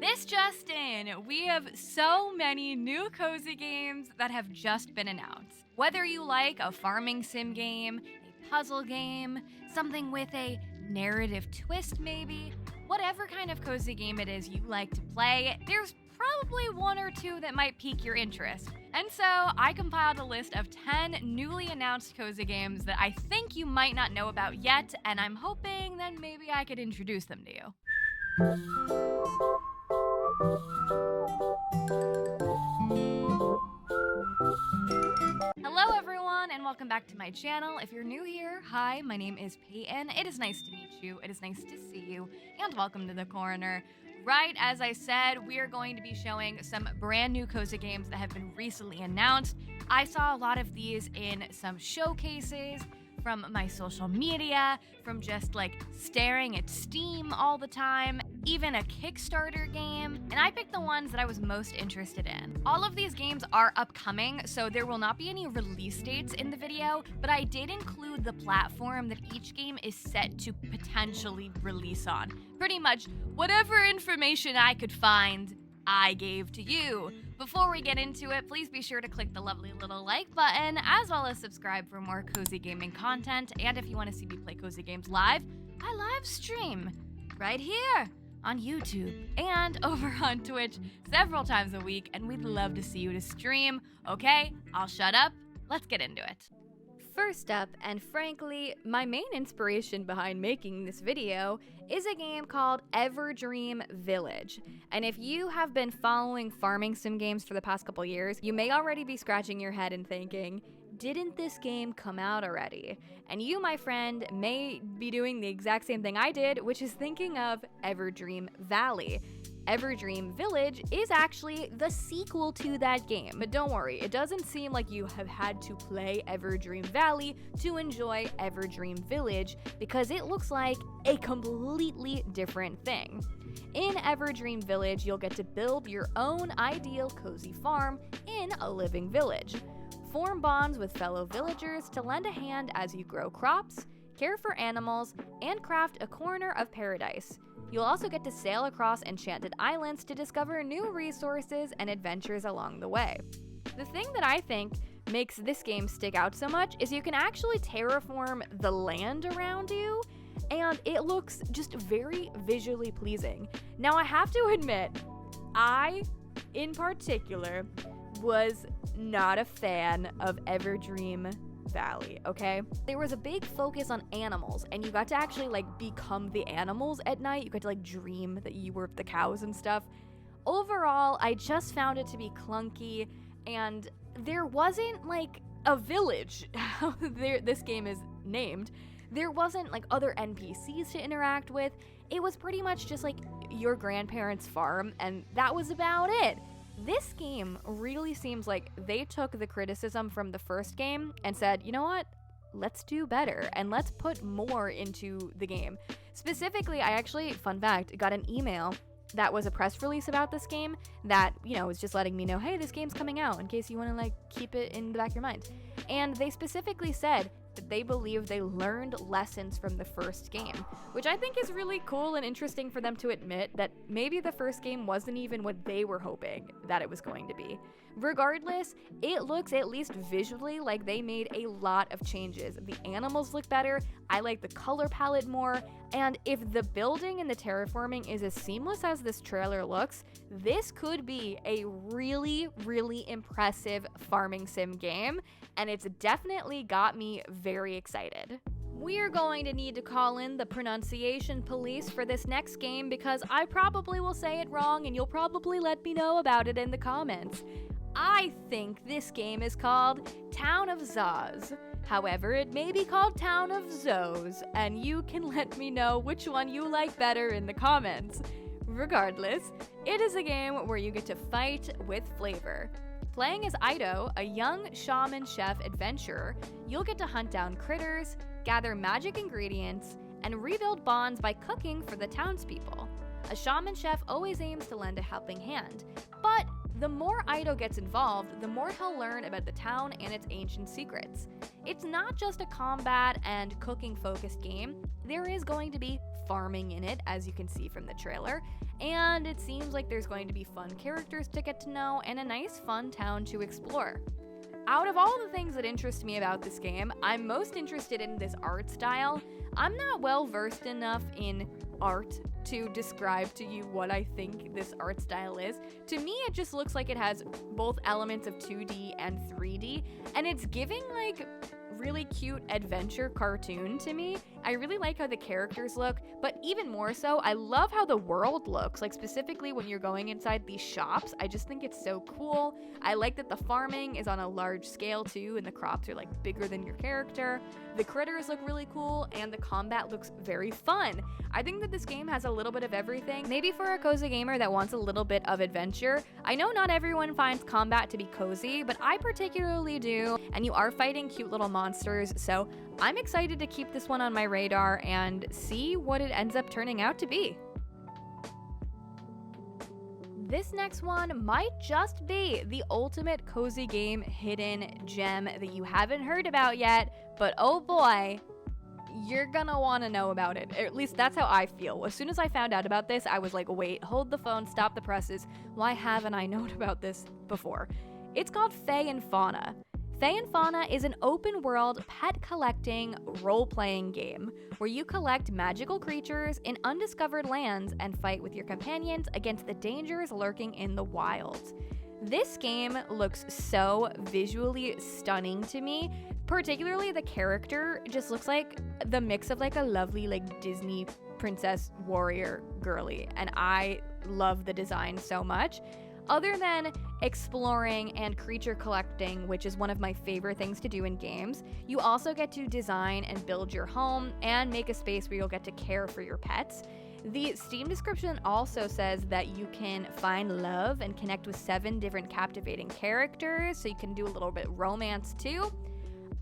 This just in, we have so many new cozy games that have just been announced. Whether you like a farming sim game, a puzzle game, something with a narrative twist maybe, whatever kind of cozy game it is you like to play, there's probably one or two that might pique your interest. And so I compiled a list of 10 newly announced cozy games that I think you might not know about yet, and I'm hoping that maybe I could introduce them to you. Hello everyone, and welcome back to my channel. If you're new here, hi, my name is Payton. It is nice to meet you, it is nice to see you, and welcome to the corner. Right, as I said, we are going to be showing some brand new cozy games that have been recently announced. I saw a lot of these in some showcases, from my social media, from just like staring at Steam all the time, even a Kickstarter game, and I picked the ones that I was most interested in. All of these games are upcoming, so there will not be any release dates in the video, but I did include the platform that each game is set to potentially release on. Pretty much whatever information I could find, I gave to you. Before we get into it, please be sure to click the lovely little like button, as well as subscribe for more cozy gaming content. And if you want to see me play cozy games live, I live stream right here on YouTube and over on Twitch several times a week, and we'd love to see you to stream. Okay, I'll shut up. Let's get into it. First up, and frankly, my main inspiration behind making this video is a game called EVERDREAM Village. And if you have been following farming sim games for the past couple years, you may already be scratching your head and thinking, didn't this game come out already? And you, my friend, may be doing the exact same thing I did, which is thinking of EVERDREAM Valley. EVERDREAM Village is actually the sequel to that game. But don't worry, it doesn't seem like you have had to play EVERDREAM Valley to enjoy EVERDREAM Village, because it looks like a completely different thing. In EVERDREAM Village, you'll get to build your own ideal cozy farm in a living village. Form bonds with fellow villagers to lend a hand as you grow crops, care for animals, and craft a corner of paradise. You'll also get to sail across enchanted islands to discover new resources and adventures along the way. The thing that I think makes this game stick out so much is you can actually terraform the land around you, and it looks just very visually pleasing. Now, I have to admit, I, in particular, was not a fan of EVERDREAM Valley, okay? There was a big focus on animals, and you got to actually like become the animals at night. You got to like dream that you were the cows and stuff. Overall, I just found it to be clunky, and there wasn't like a village, how this game is named. There wasn't like other NPCs to interact with. It was pretty much just like your grandparents' farm, and that was about it. This game really seems like they took the criticism from the first game and said, you know what, let's do better and let's put more into the game. Specifically, I actually, fun fact, got an email that was a press release about this game that, you know, was just letting me know, hey, this game's coming out in case you want to like keep it in the back of your mind. And they specifically said that they believe they learned lessons from the first game, which I think is really cool and interesting for them to admit that maybe the first game wasn't even what they were hoping that it was going to be. Regardless, it looks, at least visually, like they made a lot of changes. The animals look better, I like the color palette more, and if the building and the terraforming is as seamless as this trailer looks, this could be a really, really impressive farming sim game, and it's definitely got me very excited. We're going to need to call in the pronunciation police for this next game because I probably will say it wrong and you'll probably let me know about it in the comments. I think this game is called Town of Zaz. However, it may be called Town of Zoes, and you can let me know which one you like better in the comments. Regardless, it is a game where you get to fight with flavor. Playing as Ido, a young shaman chef adventurer, you'll get to hunt down critters, gather magic ingredients, and rebuild bonds by cooking for the townspeople. A shaman chef always aims to lend a helping hand, but the more Ido gets involved, the more he'll learn about the town and its ancient secrets. It's not just a combat and cooking focused game, there is going to be farming in it, as you can see from the trailer, and it seems like there's going to be fun characters to get to know and a nice fun town to explore. Out of all the things that interest me about this game, I'm most interested in this art style. I'm not well versed enough in art to describe to you what I think this art style is. To me, it just looks like it has both elements of 2D and 3D, and it's giving like really cute adventure cartoon to me. I really like how the characters look, but even more so, I love how the world looks, like specifically when you're going inside these shops. I just think it's so cool. I like that the farming is on a large scale too, and the crops are like bigger than your character. The critters look really cool, and the combat looks very fun. I think that this game has a little bit of everything. Maybe for a cozy gamer that wants a little bit of adventure. I know not everyone finds combat to be cozy, but I particularly do, and you are fighting cute little monsters, so I'm excited to keep this one on my radar and see what it ends up turning out to be. This next one might just be the ultimate cozy game hidden gem that you haven't heard about yet, but oh boy, you're gonna want to know about it. At least that's how I feel. As soon as I found out about this, I was like, wait, hold the phone, stop the presses. Why haven't I known about this before? It's called FAUNA. FAUNA is an open-world pet collecting role-playing game where you collect magical creatures in undiscovered lands and fight with your companions against the dangers lurking in the wilds. This game looks so visually stunning to me. Particularly the character just looks like the mix of like a lovely like Disney princess warrior girly, and I love the design so much. Other than exploring and creature collecting, which is one of my favorite things to do in games, you also get to design and build your home and make a space where you'll get to care for your pets. The Steam description also says that you can find love and connect with 7 different captivating characters, so you can do a little bit romance too.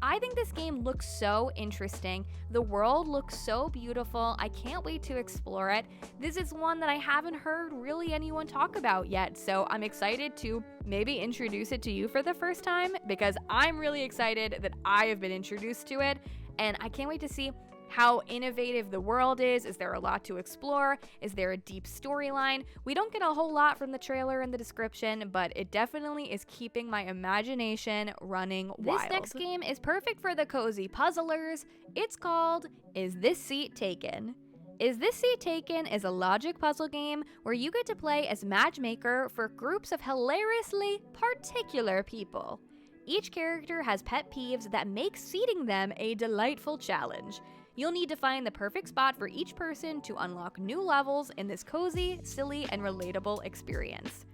I think this game looks so interesting. The world looks so beautiful. I can't wait to explore it. This is one that I haven't heard really anyone talk about yet, so I'm excited to maybe introduce it to you for the first time, because I'm really excited that I have been introduced to it, and I can't wait to see how innovative the world is. Is there a lot to explore? Is there a deep storyline? We don't get a whole lot from the trailer and the description, but it definitely is keeping my imagination running wild. This next game is perfect for the cozy puzzlers. It's called Is This Seat Taken? Is This Seat Taken is a logic puzzle game where you get to play as matchmaker for groups of hilariously particular people. Each character has pet peeves that make seating them a delightful challenge. You'll need to find the perfect spot for each person to unlock new levels in this cozy, silly, and relatable experience.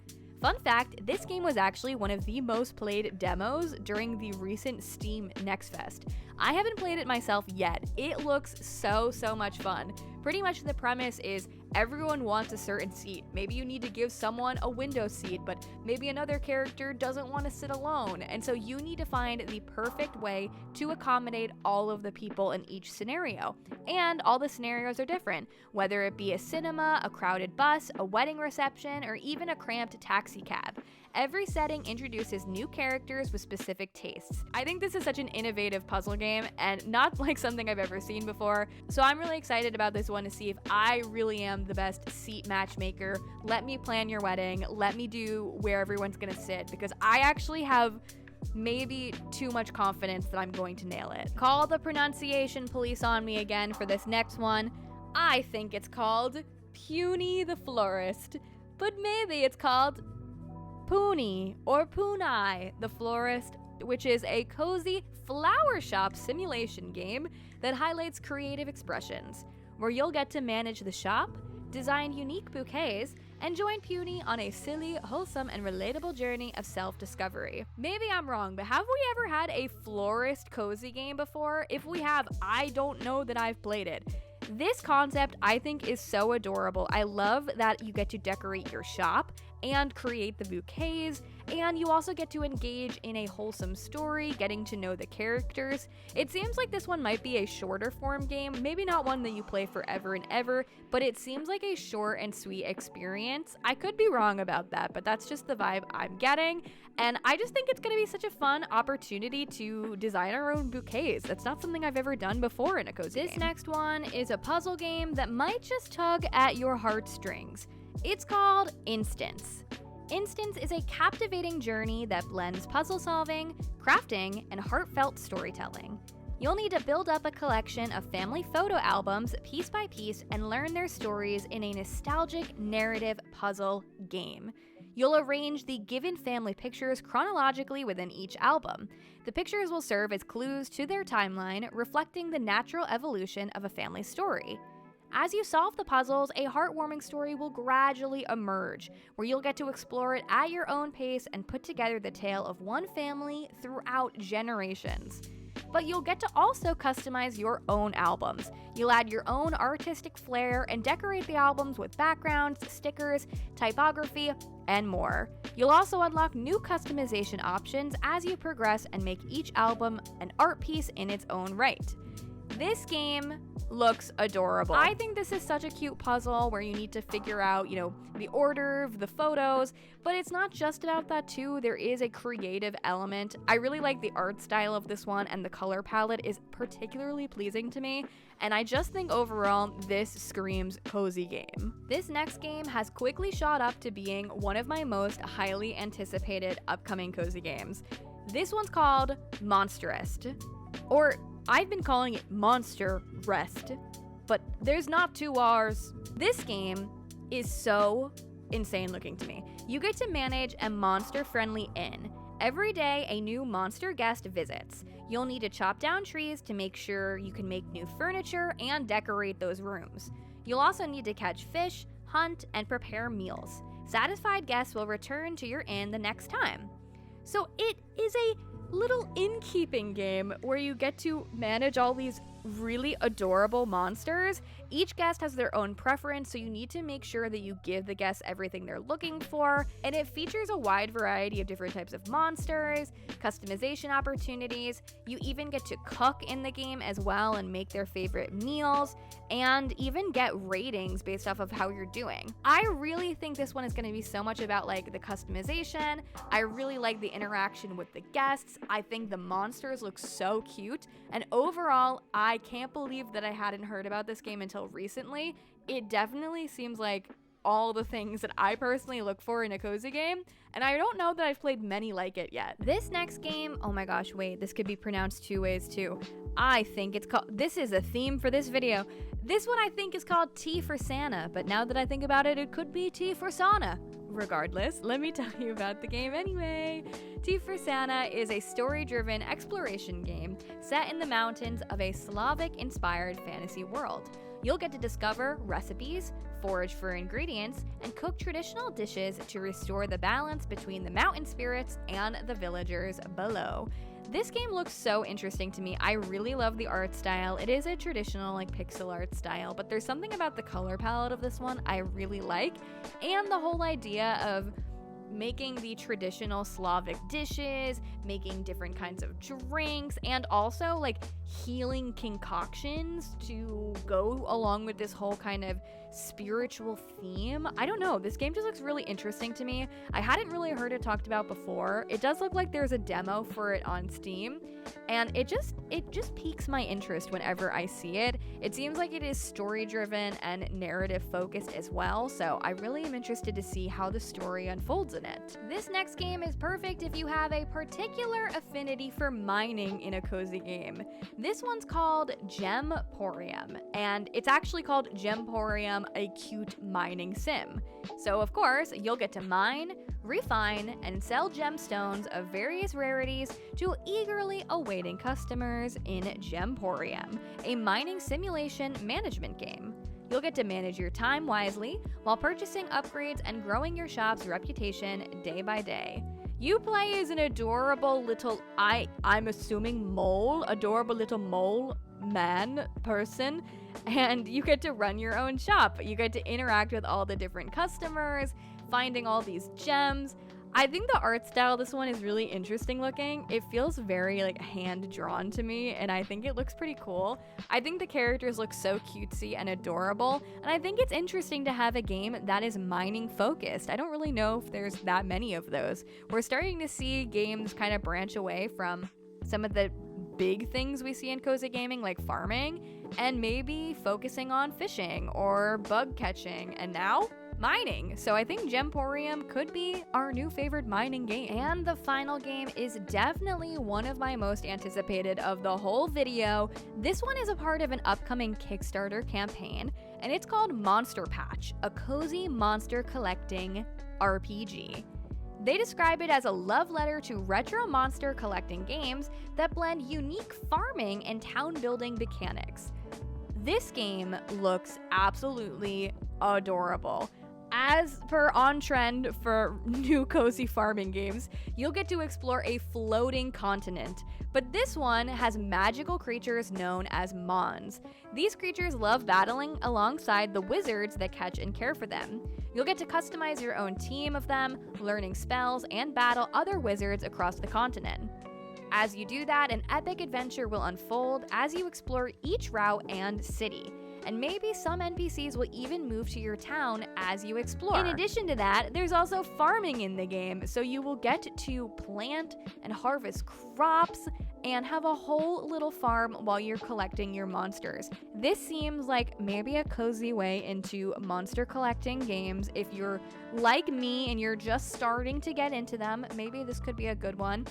Fun fact, this game was actually one of the most played demos during the recent Steam Next Fest. I haven't played it myself yet. It looks so much fun. Pretty much the premise is everyone wants a certain seat. Maybe you need to give someone a window seat, but maybe another character doesn't want to sit alone. And so you need to find the perfect way to accommodate all of the people in each scenario. And all the scenarios are different, whether it be a cinema, a crowded bus, a wedding reception, or even a cramped taxi cab. Every setting introduces new characters with specific tastes. I think this is such an innovative puzzle game and not like something I've ever seen before. So I'm really excited about this one to see if I really am the best seat matchmaker. Let me plan your wedding. Let me do where everyone's gonna sit, because I actually have maybe too much confidence that I'm going to nail it. Call the pronunciation police on me again for this next one. I think it's called PUNI the Florist, but maybe it's called PUNI or PUNI the Florist, which is a cozy flower shop simulation game that highlights creative expressions, where you'll get to manage the shop, design unique bouquets, and join PUNI on a silly, wholesome, and relatable journey of self-discovery. Maybe I'm wrong, but have we ever had a florist cozy game before? If we have, I don't know that I've played it. This concept, I think, is so adorable. I love that you get to decorate your shop and create the bouquets, and you also get to engage in a wholesome story, getting to know the characters. It seems like this one might be a shorter form game, maybe not one that you play forever and ever, but it seems like a short and sweet experience. I could be wrong about that, but that's just the vibe I'm getting, and I just think it's going to be such a fun opportunity to design our own bouquets. That's not something I've ever done before in a cozy game. This next one is a a puzzle game that might just tug at your heartstrings. It's called Instance. Instance is a captivating journey that blends puzzle solving, crafting, and heartfelt storytelling. You'll need to build up a collection of family photo albums piece by piece and learn their stories in a nostalgic narrative puzzle game. You'll arrange the given family pictures chronologically within each album. The pictures will serve as clues to their timeline, reflecting the natural evolution of a family story. As you solve the puzzles, a heartwarming story will gradually emerge, where you'll get to explore it at your own pace and put together the tale of one family throughout generations. But you'll get to also customize your own albums. You'll add your own artistic flair and decorate the albums with backgrounds, stickers, typography, and more. You'll also unlock new customization options as you progress and make each album an art piece in its own right. This game looks adorable. I think this is such a cute puzzle where you need to figure out, the order of the photos, but it's not just about that too. There is a creative element. I really like the art style of this one, and the color palette is particularly pleasing to me, and I just think overall this screams cozy game. This next game has quickly shot up to being one of my most highly anticipated upcoming cozy games. This one's called MONSTEREST, or I've been calling it MONSTEREST, but there's not two R's. This game is so insane looking to me. You get to manage a monster-friendly inn. Every day, a new monster guest visits. You'll need to chop down trees to make sure you can make new furniture and decorate those rooms. You'll also need to catch fish, hunt, and prepare meals. Satisfied guests will return to your inn the next time. So it is a little innkeeping game where you get to manage all these really adorable monsters. Each guest has their own preference, so you need to make sure that you give the guests everything they're looking for, and it features a wide variety of different types of monsters, customization opportunities. You even get to cook in the game as well and make their favorite meals, and even get ratings based off of how you're doing. I really think this one is going to be so much about the customization. I really like the interaction with the guests. I think the monsters look so cute, and overall, I can't believe that I hadn't heard about this game until recently. It definitely seems like all the things that I personally look for in a cozy game, and I don't know that I've played many like it yet. This next game, oh my gosh, wait, this could be pronounced two ways too. I think it's called, this is a theme for this video. This one I think is called T for Santa, but now that I think about it, it could be T for Sauna. Regardless, let me tell you about the game anyway. T for Santa is a story-driven exploration game set in the mountains of a Slavic-inspired fantasy world. You'll get to discover recipes, forage for ingredients, and cook traditional dishes to restore the balance between the mountain spirits and the villagers below. This game looks so interesting to me. I really love the art style. It is a traditional pixel art style, but there's something about the color palette of this one I really like, and the whole idea of making the traditional Slavic dishes, making different kinds of drinks, and also healing concoctions to go along with this whole kind of spiritual theme. I don't know, this game just looks really interesting to me. I hadn't really heard it talked about before. It does look like there's a demo for it on Steam, and it just piques my interest whenever I see it. It seems like it is story driven and narrative focused as well, so I really am interested to see how the story unfolds in it. This next game is perfect if you have a particular affinity for mining in a cozy game. This one's called GEMPORIUM, and it's actually called GEMPORIUM, a cute mining sim. So of course, you'll get to mine, refine, and sell gemstones of various rarities to eagerly awaiting customers in GEMPORIUM, a mining simulation management game. You'll get to manage your time wisely while purchasing upgrades and growing your shop's reputation day by day. You play as an adorable little, I'm assuming mole, adorable little mole man person, and you get to run your own shop. You get to interact with all the different customers, finding all these gems. I think the art style of this one is really interesting looking. It feels very hand drawn to me, and I think it looks pretty cool. I think the characters look so cutesy and adorable, and I think it's interesting to have a game that is mining focused. I don't really know if there's that many of those. We're starting to see games kind of branch away from some of the big things we see in cozy gaming like farming, and maybe focusing on fishing or bug catching, and now mining. So I think GEMPORIUM could be our new favorite mining game. And the final game is definitely one of my most anticipated of the whole video. This one is a part of an upcoming Kickstarter campaign, and it's called MONSTERPATCH, a cozy monster collecting RPG. They describe it as a love letter to retro monster collecting games that blend unique farming and town building mechanics. This game looks absolutely adorable. As per on trend for new cozy farming games, you'll get to explore a floating continent, but this one has magical creatures known as mons. These creatures love battling alongside the wizards that catch and care for them. You'll get to customize your own team of them, learning spells, and battle other wizards across the continent. As you do that, an epic adventure will unfold as you explore each route and city. And maybe some NPCs will even move to your town as you explore. In addition to that, there's also farming in the game, so you will get to plant and harvest crops and have a whole little farm while you're collecting your monsters. This seems like maybe a cozy way into monster collecting games. If you're like me and you're just starting to get into them, maybe this could be a good one.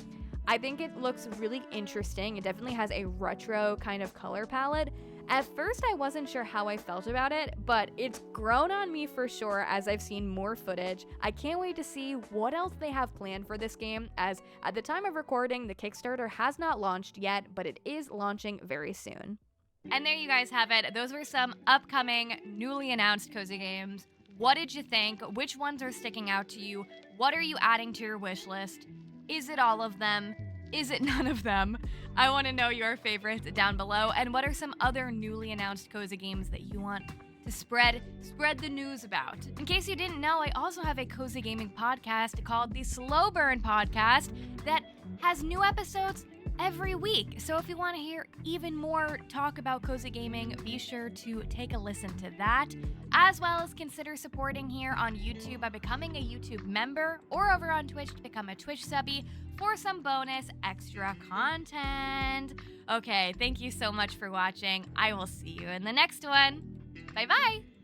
I think it looks really interesting. It definitely has a retro kind of color palette. At first, I wasn't sure how I felt about it, but it's grown on me for sure as I've seen more footage. I can't wait to see what else they have planned for this game, as at the time of recording, the Kickstarter has not launched yet, but it is launching very soon. And there you guys have it. Those were some upcoming, newly announced cozy games. What did you think? Which ones are sticking out to you? What are you adding to your wish list? Is it all of them? Is it none of them? I want to know your favorites down below, and what are some other newly announced cozy games that you want to spread the news about. In case you didn't know, I also have a cozy gaming podcast called the Slow Burn Podcast that has new episodes every week. So if you want to hear even more talk about cozy gaming, be sure to take a listen to that, as well as consider supporting here on YouTube by becoming a YouTube member or over on Twitch to become a Twitch subby for some bonus extra content. Okay, thank you so much for watching. I will see you in the next one. Bye-bye.